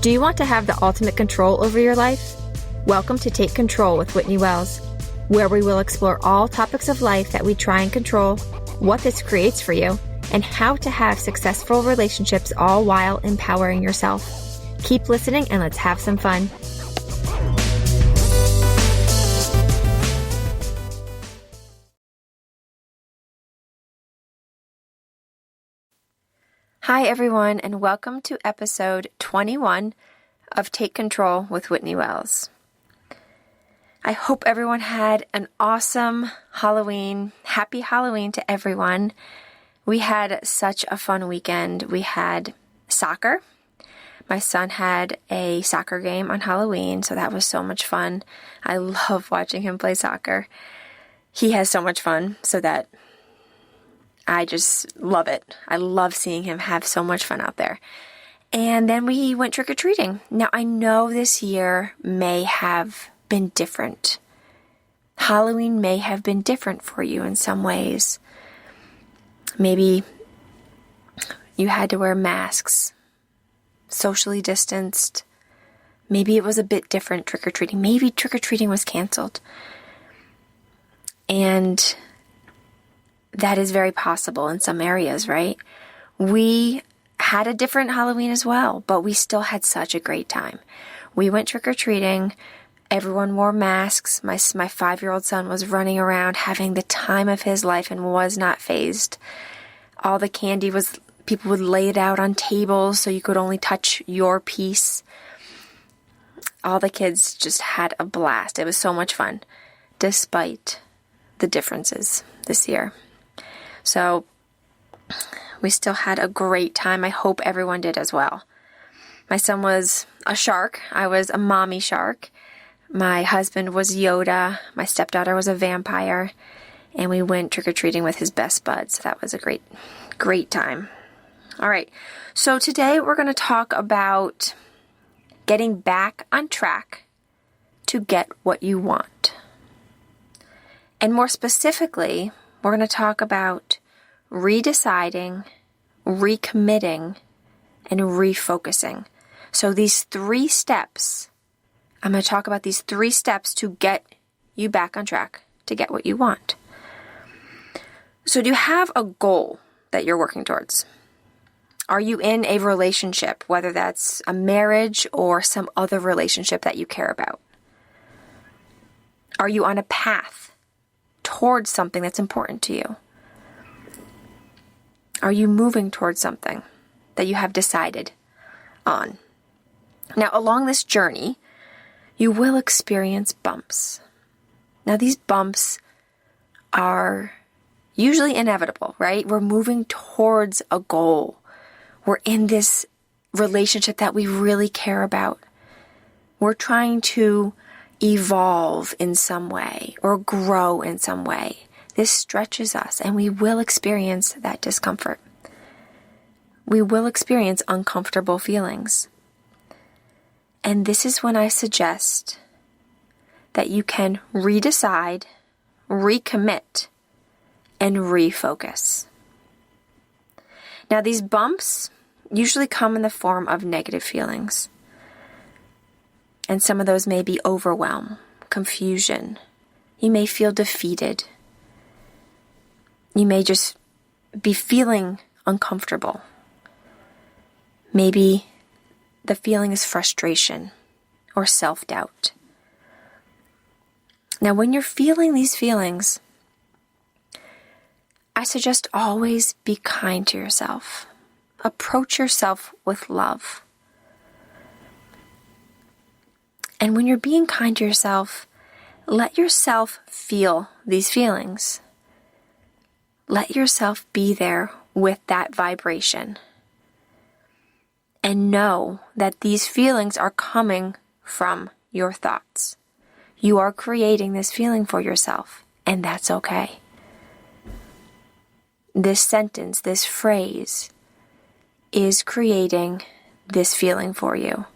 Do you want to have the ultimate control over your life? Welcome to Take Control with Whitney Wells, where we will explore all topics of life that we try and control, what this creates for you, and how to have successful relationships all while empowering yourself. Keep listening and let's have some fun. Hi, everyone, and welcome to episode 21 of Take Control with Whitney Wells. I hope everyone had an awesome Halloween. Happy Halloween to everyone. We had such a fun weekend. We had soccer. My son had a soccer game on Halloween, so that was so much fun. I love watching him play soccer. He has so much fun, so that I just love it. I love seeing him have so much fun out there. And then we went trick-or-treating. Now, I know this year may have been different. Halloween may have been different for you in some ways. Maybe you had to wear masks, socially distanced. Maybe it was a bit different trick-or-treating. Maybe trick-or-treating was canceled. And that is very possible in some areas, right? We had a different Halloween as well, but we still had such a great time. We went trick-or-treating. Everyone wore masks. My 5-year-old son was running around having the time of his life and was not fazed. All the candy people would lay it out on tables so you could only touch your piece. All the kids just had a blast. It was so much fun, despite the differences this year. So we still had a great time. I hope everyone did as well. My son was a shark. I was a mommy shark. My husband was Yoda. My stepdaughter was a vampire. And we went trick-or-treating with his best bud. So that was a great, great time. All right. So today we're going to talk about getting back on track to get what you want. And more specifically, we're going to talk about redeciding, recommitting, and refocusing. So these 3 steps, I'm going to talk about these 3 steps to get you back on track to get what you want. So do you have a goal that you're working towards? Are you in a relationship, whether that's a marriage or some other relationship that you care about? Are you on a path towards something that's important to you? Are you moving towards something that you have decided on? Now, along this journey, you will experience bumps. Now, these bumps are usually inevitable, right? We're moving towards a goal. We're in this relationship that we really care about. We're trying to evolve in some way or grow in some way. This stretches us and we will experience that discomfort. We will experience uncomfortable feelings. And this is when I suggest that you can redecide, recommit, and refocus. Now, these bumps usually come in the form of negative feelings. And some of those may be overwhelm, confusion. You may feel defeated. You may just be feeling uncomfortable. Maybe the feeling is frustration or self-doubt. Now, when you're feeling these feelings, I suggest always be kind to yourself. Approach yourself with love. And when you're being kind to yourself, let yourself feel these feelings. Let yourself be there with that vibration. And know that these feelings are coming from your thoughts. You are creating this feeling for yourself, and that's okay. This sentence, this phrase, is creating this feeling for you,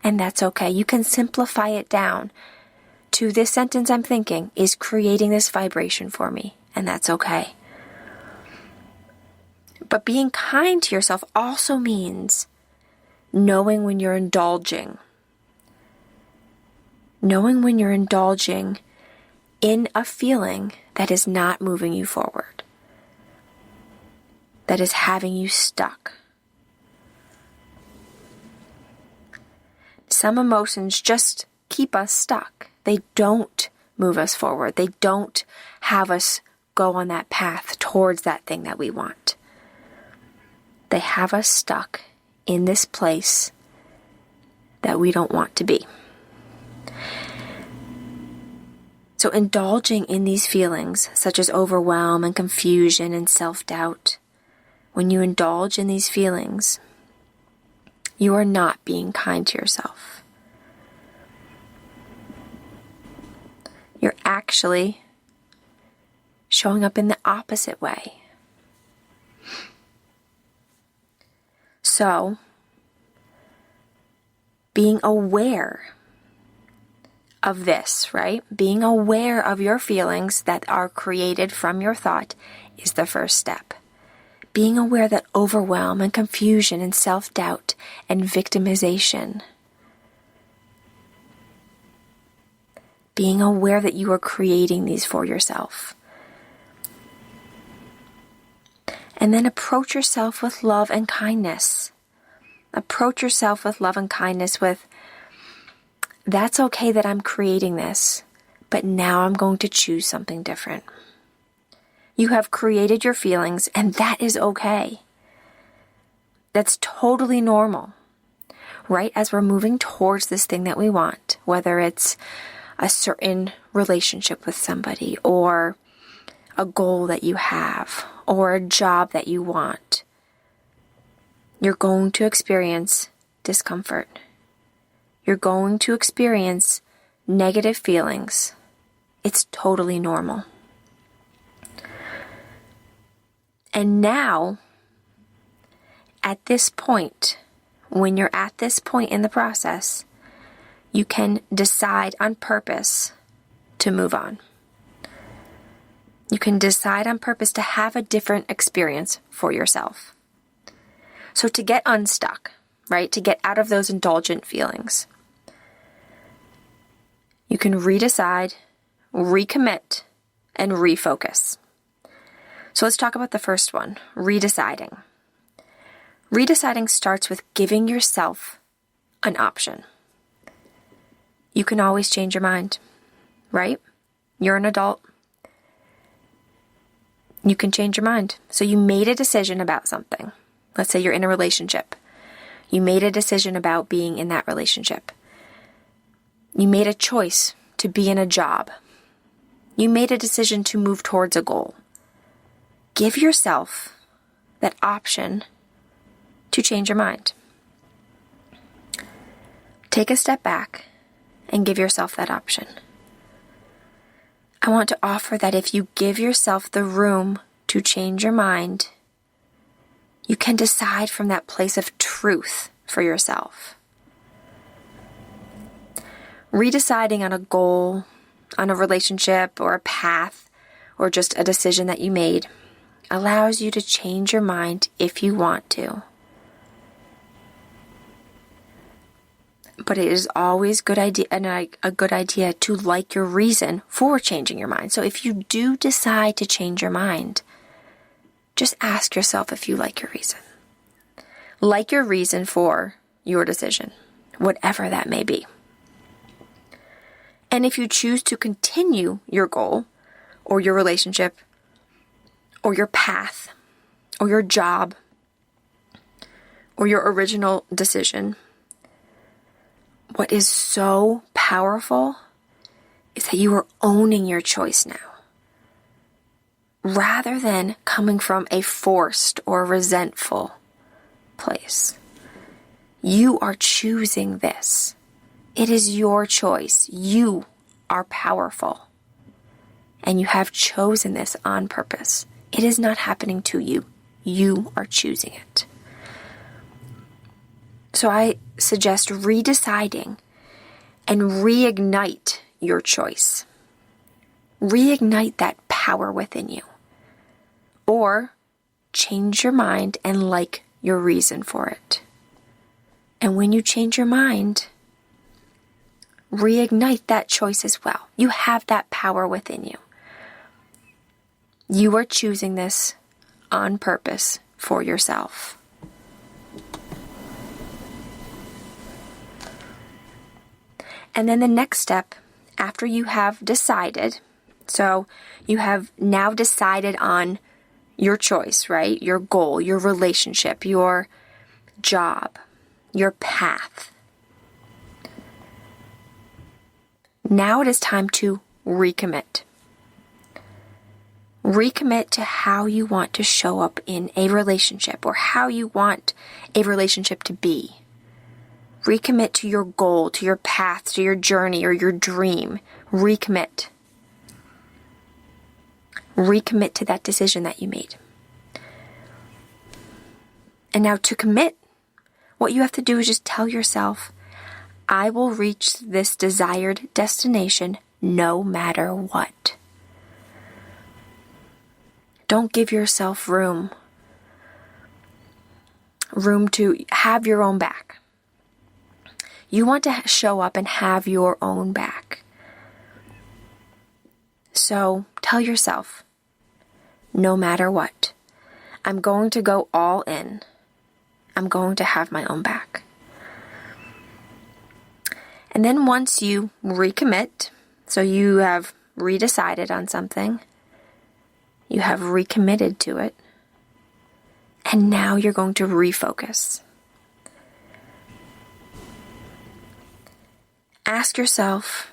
and that's okay. You can simplify it down to this sentence I'm thinking is creating this vibration for me, and that's okay. But being kind to yourself also means knowing when you're indulging. Knowing when you're indulging in a feeling that is not moving you forward, that is having you stuck. Some emotions just keep us stuck. They don't move us forward. They don't have us go on that path towards that thing that we want. They have us stuck in this place that we don't want to be. So indulging in these feelings, such as overwhelm and confusion and self-doubt, when you indulge in these feelings, you are not being kind to yourself. You're actually showing up in the opposite way. So, being aware of this, right? Being aware of your feelings that are created from your thought is the first step. Being aware that overwhelm and confusion and self-doubt and victimization, being aware that you are creating these for yourself. And then approach yourself with love and kindness. Approach yourself with love and kindness with, that's okay that I'm creating this, but now I'm going to choose something different. You have created your feelings, and that is okay. That's totally normal, right? As we're moving towards this thing that we want, whether it's a certain relationship with somebody, or a goal that you have, or a job that you want, you're going to experience discomfort. You're going to experience negative feelings. It's totally normal. And now, at this point, when you're at this point in the process, you can decide on purpose to move on. You can decide on purpose to have a different experience for yourself. So to get unstuck, right? To get out of those indulgent feelings, you can redecide, recommit, and refocus. So let's talk about the first one, redeciding. Redeciding starts with giving yourself an option. You can always change your mind, right? You're an adult. You can change your mind. So you made a decision about something. Let's say you're in a relationship. You made a decision about being in that relationship. You made a choice to be in a job. You made a decision to move towards a goal. Give yourself that option to change your mind. Take a step back and give yourself that option. I want to offer that if you give yourself the room to change your mind, you can decide from that place of truth for yourself. Redeciding on a goal, on a relationship, or a path, or just a decision that you made allows you to change your mind if you want to. But it is always a good idea to like your reason for changing your mind. So if you do decide to change your mind, just ask yourself if you like your reason. Like your reason for your decision, whatever that may be. And if you choose to continue your goal, or your relationship, or your path, or your job, or your original decision, what is so powerful is that you are owning your choice now. Rather than coming from a forced or resentful place. You are choosing this. It is your choice. You are powerful. And you have chosen this on purpose. It is not happening to you. You are choosing it. So I suggest redeciding and reignite your choice. Reignite that power within you. Or change your mind and like your reason for it. And when you change your mind, reignite that choice as well. You have that power within you. You are choosing this on purpose for yourself. And then the next step, after you have decided, so you have now decided on your choice, right? Your goal, your relationship, your job, your path. Now it is time to recommit. Recommit to how you want to show up in a relationship or how you want a relationship to be. Recommit to your goal, to your path, to your journey or your dream. Recommit. Recommit to that decision that you made. And now to commit, what you have to do is just tell yourself, I will reach this desired destination no matter what. Don't give yourself room to have your own back. You want to show up and have your own back. So tell yourself, no matter what, I'm going to go all in. I'm going to have my own back. And then once you recommit, so you have redecided on something, you have recommitted to it, and now you're going to refocus. Ask yourself,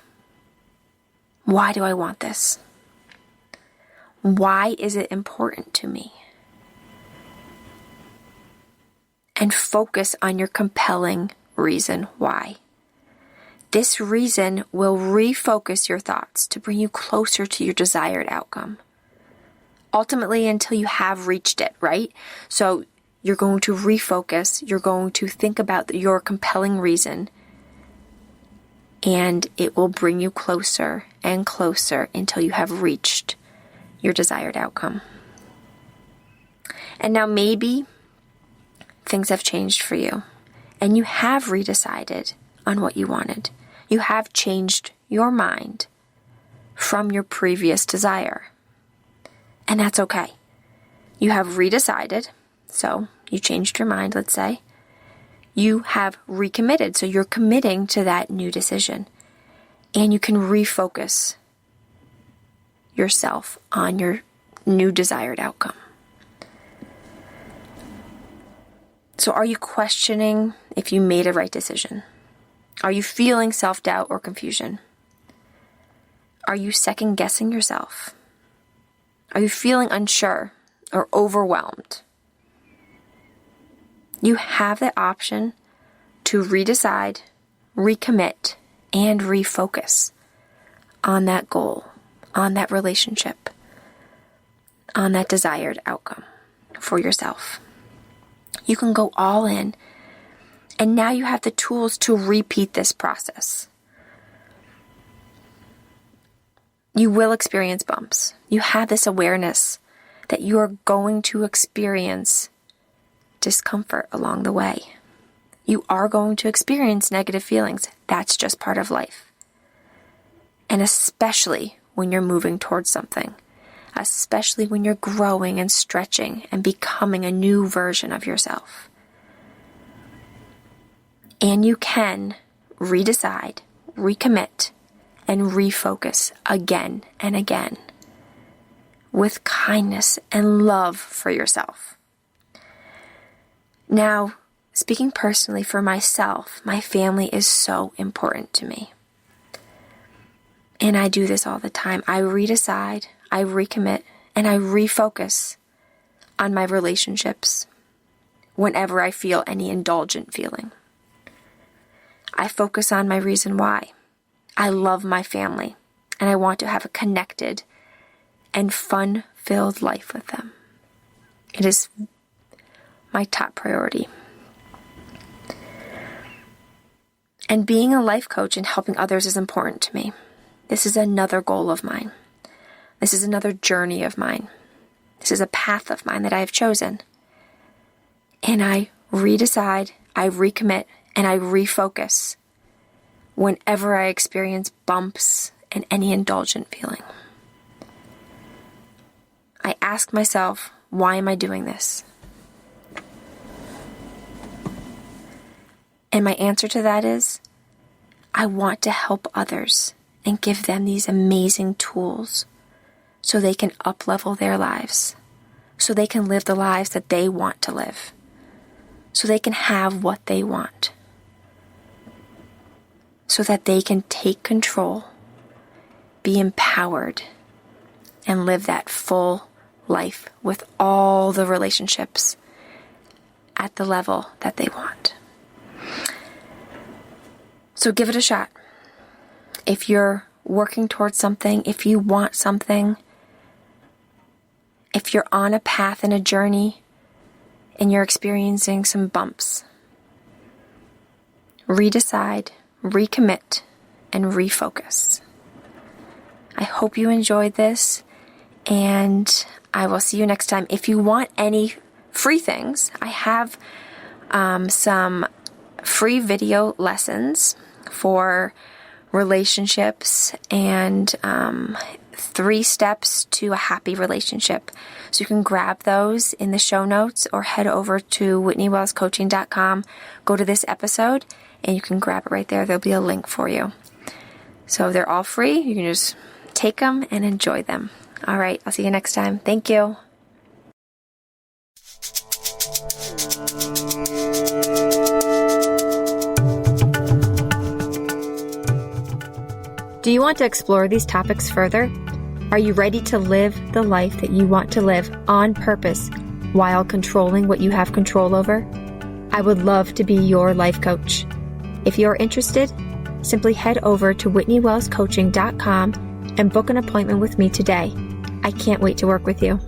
why do I want this? Why is it important to me? And focus on your compelling reason why. This reason will refocus your thoughts to bring you closer to your desired outcome. Ultimately, until you have reached it, right? So you're going to refocus, you're going to think about your compelling reason, and it will bring you closer and closer until you have reached your desired outcome. And now maybe things have changed for you, and you have redecided on what you wanted. You have changed your mind from your previous desire. And that's okay. You have redecided, so you changed your mind, let's say. You have recommitted, so you're committing to that new decision. And you can refocus yourself on your new desired outcome. So are you questioning if you made a right decision? Are you feeling self-doubt or confusion? Are you second-guessing yourself? Are you feeling unsure or overwhelmed? You have the option to redecide, recommit, and refocus on that goal, on that relationship, on that desired outcome for yourself. You can go all in, and now you have the tools to repeat this process. You will experience bumps. You have this awareness that you are going to experience discomfort along the way. You are going to experience negative feelings. That's just part of life. And especially when you're moving towards something, especially when you're growing and stretching and becoming a new version of yourself. And you can redecide, recommit, and refocus again and again with kindness and love for yourself. Now, speaking personally for myself, my family is so important to me. And I do this all the time. I redecide, I recommit, and I refocus on my relationships whenever I feel any indulgent feeling. I focus on my reason why. I love my family, and I want to have a connected and fun-filled life with them. It is my top priority. And being a life coach and helping others is important to me. This is another goal of mine. This is another journey of mine. This is a path of mine that I have chosen. And I redecide, I recommit, and I refocus whenever I experience bumps and any indulgent feeling. I ask myself, why am I doing this? And my answer to that is, I want to help others and give them these amazing tools so they can up-level their lives, so they can live the lives that they want to live, so they can have what they want, so that they can take control, be empowered, and live that full life with all the relationships at the level that they want. So give it a shot. If you're working towards something, if you want something, if you're on a path and a journey and you're experiencing some bumps, redecide, recommit, and refocus. I hope you enjoyed this, and I will see you next time. If you want any free things, I have some free video lessons for relationships and 3 steps to a happy relationship. So you can grab those in the show notes or head over to WhitneyWellsCoaching.com, go to this episode, and you can grab it right there. There'll be a link for you. So they're all free. You can just take them and enjoy them. All right, I'll see you next time. Thank you. Do you want to explore these topics further? Are you ready to live the life that you want to live on purpose while controlling what you have control over? I would love to be your life coach. If you're interested, simply head over to WhitneyWellsCoaching.com and book an appointment with me today. I can't wait to work with you.